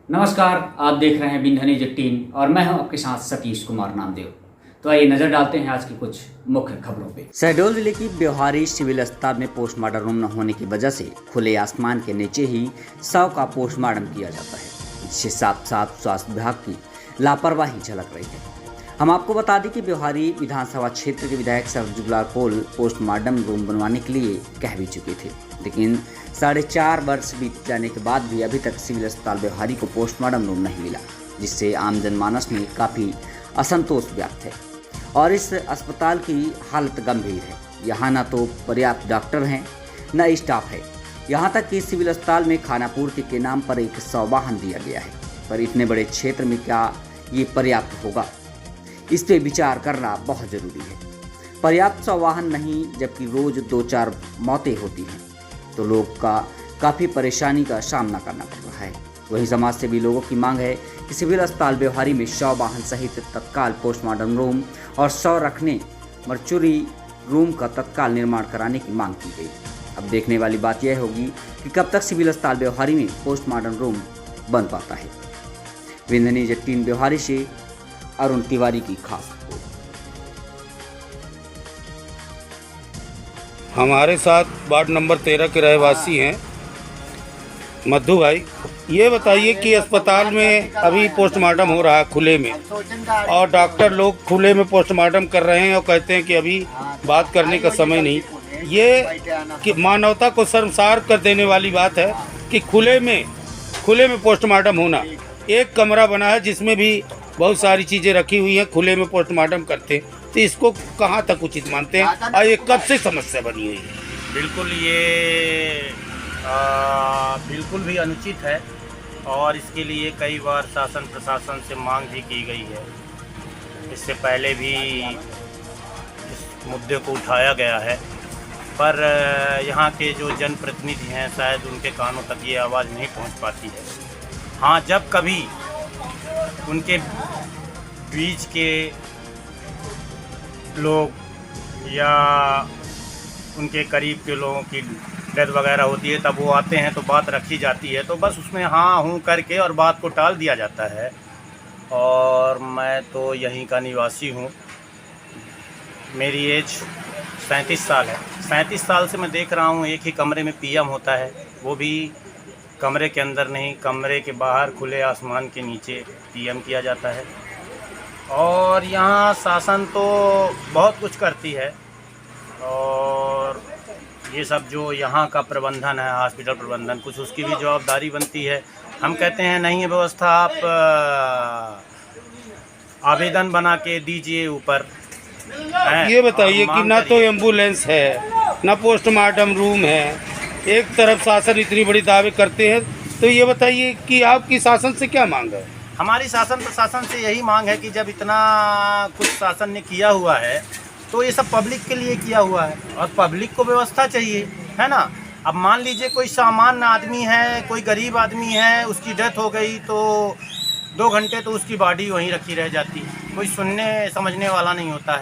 नमस्कार, आप देख रहे हैं बिंधनी 18 और मैं हूं आपके साथ सतीश कुमार नामदेव। तो आइए नजर डालते हैं आज की कुछ मुख्य खबरों पे। शहडोल जिले की ब्यौहारी सिविल अस्पताल में पोस्टमार्टम रूम न होने की वजह से खुले आसमान के नीचे ही शव का पोस्टमार्टम किया जाता है, जिससे साफ साफ स्वास्थ्य विभाग की लापरवाही झलक रही है। हम आपको बता दें कि ब्यौहारी विधानसभा क्षेत्र के विधायक सरजुगला कोल पोस्टमार्टम रूम बनवाने के लिए कह भी चुके थे, लेकिन 4.5 वर्ष बीत जाने के बाद भी अभी तक सिविल अस्पताल ब्यौहारी को पोस्टमार्टम रूम नहीं मिला, जिससे आम जनमानस में काफ़ी असंतोष व्यक्त है। और इस अस्पताल की हालत गंभीर है। यहाँ न तो पर्याप्त डॉक्टर हैं, न स्टाफ है। यहाँ तक कि सिविल अस्पताल में खानापूर्ति के नाम पर एक शव वाहन दिया गया है, पर इतने बड़े क्षेत्र में क्या ये पर्याप्त होगा? इस पे विचार करना बहुत ज़रूरी है। पर्याप्त शव वाहन नहीं, जबकि रोज़ 2-4 मौतें होती हैं, तो लोग का काफ़ी परेशानी का सामना करना पड़ रहा है। वहीं समाज से भी लोगों की मांग है कि सिविल अस्पताल ब्यौहारी में शव वाहन सहित तत्काल पोस्टमार्टम रूम और शव रखने मर्चुरी रूम का तत्काल निर्माण कराने की मांग की गई। अब देखने वाली बात यह होगी कि कब तक सिविल अस्पताल ब्यौहारी में पोस्टमार्टम रूम बन पाता है। बिंधनी 18 ब्यौहारी से अरुण तिवारी की खास रिपोर्ट। हमारे साथ वार्ड नंबर 13 के रहवासी हैं मधु भाई। ये बताइए कि अस्पताल में अभी पोस्टमार्टम हो रहा है खुले में, और डॉक्टर लोग खुले में पोस्टमार्टम कर रहे हैं और कहते हैं कि अभी बात करने का समय नहीं। ये कि मानवता को शर्मसार कर देने वाली बात है कि खुले में पोस्टमार्टम होना। एक कमरा बना है जिसमें भी बहुत सारी चीज़ें रखी हुई हैं, खुले में पोस्टमार्टम करते हैं, तो इसको कहाँ तक उचित मानते हैं और ये कब से समस्या बनी हुई है? बिल्कुल ये बिल्कुल भी अनुचित है और इसके लिए कई बार शासन प्रशासन से मांग भी की गई है। इससे पहले भी इस मुद्दे को उठाया गया है, पर यहाँ के जो जनप्रतिनिधि हैं शायद उनके कानों तक ये आवाज़ नहीं पहुँच पाती है। हाँ, जब कभी उनके बीच के लोग या उनके करीब के लोगों की डेथ वगैरह होती है तब वो आते हैं तो बात रखी जाती है, तो बस उसमें हाँ हूँ करके और बात को टाल दिया जाता है। और मैं तो यहीं का निवासी हूँ। मेरी एज 37 साल है। 37 साल से मैं देख रहा हूँ एक ही कमरे में पीएम होता है, वो भी कमरे के अंदर नहीं, कमरे के बाहर खुले आसमान के नीचे पीएम किया जाता है। और यहाँ शासन तो बहुत कुछ करती है, और ये सब जो यहाँ का प्रबंधन है, हॉस्पिटल प्रबंधन, कुछ उसकी भी जवाबदारी बनती है। हम कहते हैं नहीं है व्यवस्था, आप आवेदन बना के दीजिए ऊपर। ये बताइए कि ना तो एम्बुलेंस है, ना पोस्टमार्टम रूम है। एक तरफ शासन इतनी बड़ी दावे करते हैं, तो ये बताइए कि आपकी शासन से क्या मांग है? हमारी शासन प्रशासन से यही मांग है कि जब इतना कुछ शासन ने किया हुआ है तो ये सब पब्लिक के लिए किया हुआ है, और पब्लिक को व्यवस्था चाहिए, है ना। अब मान लीजिए कोई सामान्य आदमी है, कोई गरीब आदमी है, उसकी डेथ हो गई तो 2 घंटे तो उसकी बॉडी वहीं रखी रह जाती है, कोई सुनने समझने वाला नहीं होता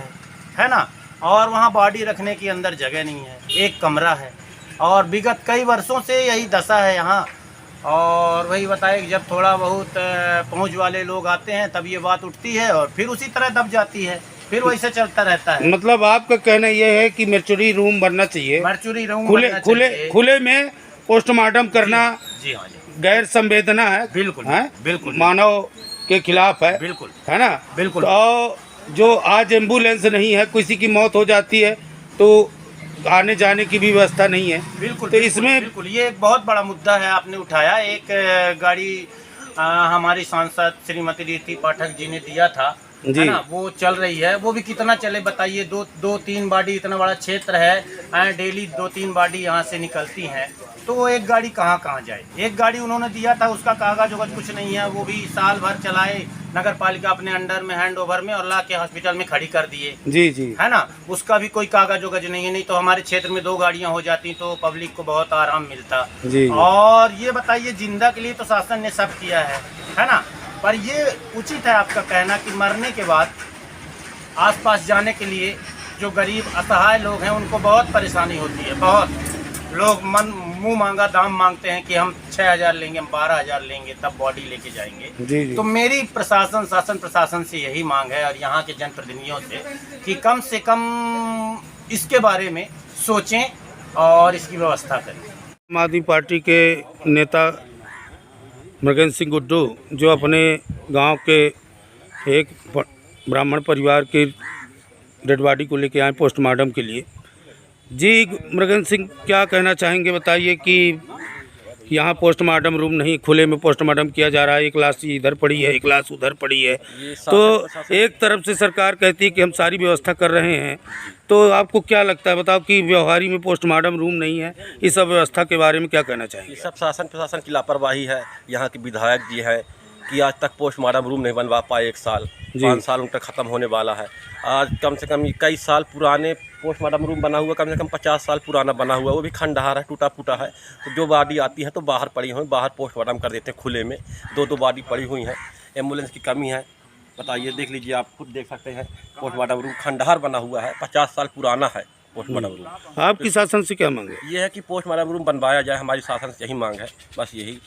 है ना। और वहाँ बॉडी रखने की अंदर जगह नहीं है, एक कमरा है, और विगत कई वर्षों से यही दशा है यहाँ। और वही बताए कि जब थोड़ा बहुत पहुँच वाले लोग आते हैं तब ये बात उठती है और फिर उसी तरह दब जाती है, फिर वैसे चलता रहता है। मतलब आपका कहना यह है कि मर्चुरी रूम बनना चाहिए, मर्चुरी रूम खुले में पोस्टमार्टम करना जी हाँ जी, गैर संवेदना है, बिल्कुल है? बिल्कुल मानव के खिलाफ है, बिल्कुल, है ना। बिल्कुल। तो जो आज एम्बुलेंस नहीं है, किसी की मौत हो जाती है तो आने जाने की भी व्यवस्था नहीं है। बिल्कुल, तो इसमें बिल्कुल ये एक बहुत बड़ा मुद्दा है आपने उठाया। एक गाड़ी हमारी सांसद श्रीमती रीति पाठक जी ने दिया था, है ना, वो चल रही है। वो भी कितना चले बताइए, 2-3 बॉडी, इतना बड़ा क्षेत्र है, डेली 2-3 बॉडी यहाँ से निकलती हैं, तो वो एक गाड़ी कहाँ जाए। एक गाड़ी उन्होंने दिया था, उसका कागज वगज कुछ नहीं है, वो भी साल भर चलाए नगर पालिका अपने अंडर में हैंड ओवर में और ला के हॉस्पिटल में खड़ी कर दिए, जी, है ना। उसका भी कोई कागज वगज नहीं है, नहीं तो हमारे क्षेत्र में 2 गाड़ियाँ हो जाती तो पब्लिक को बहुत आराम मिलता जी। और ये बताइए, जिंदा के लिए तो शासन ने सब किया है ना, पर ये उचित है आपका कहना कि मरने के बाद आसपास जाने के लिए जो गरीब असहाय लोग हैं उनको बहुत परेशानी होती है, बहुत। लोग मुंह मांगा दाम मांगते हैं कि हम 6,000 लेंगे, हम 12,000 लेंगे, तब बॉडी लेके जाएंगे। जी जी। तो मेरी शासन प्रशासन से यही मांग है और यहाँ के जनप्रतिनिधियों से कि कम इसके बारे में सोचें और इसकी व्यवस्था करें। आम आदमी पार्टी के नेता मृगेंद्र सिंह गुड्डू जो अपने गांव के एक ब्राह्मण परिवार की डेड बॉडी को लेके आए पोस्टमार्टम के लिए। जी मृगेंद्र सिंह, क्या कहना चाहेंगे? बताइए कि यहाँ पोस्टमार्टम रूम नहीं, खुले में पोस्टमार्टम किया जा रहा है। एक लाश इधर पड़ी है, एक लाश उधर पड़ी है। तो एक तरफ से सरकार कहती है कि हम सारी व्यवस्था कर रहे हैं, तो आपको क्या लगता है? बताओ कि व्यवहारी में पोस्टमार्टम रूम नहीं है, इस सब व्यवस्था के बारे में क्या कहना चाहेंगे? ये सब शासन प्रशासन की लापरवाही है। यहाँ के विधायक जी हैं कि आज तक पोस्टमार्टम रूम नहीं बनवा पाए। 1 साल 5 साल उनका ख़त्म होने वाला है। आज कम से कम 21 साल पुराने पोस्टमार्टम रूम बना हुआ, कम से कम 50 साल पुराना बना हुआ, वो भी खंडहर है, टूटा फूटा है। तो जो बॉडी आती है तो बाहर पड़ी हुई, बाहर पोस्टमार्टम कर देते हैं खुले में। 2-2 बॉडी पड़ी हुई हैं। एम्बुलेंस की कमी है। बताइए, देख लीजिए, आप खुद देख सकते हैं। पोस्टमार्टम रूम खंडहर बना हुआ है, 50 साल पुराना है पोस्टमार्टम रूम। आपकी शासन से क्या मांगे? ये है कि पोस्टमार्टम रूम बनवाया जाए। हमारी शासन से यही मांग है, बस यही।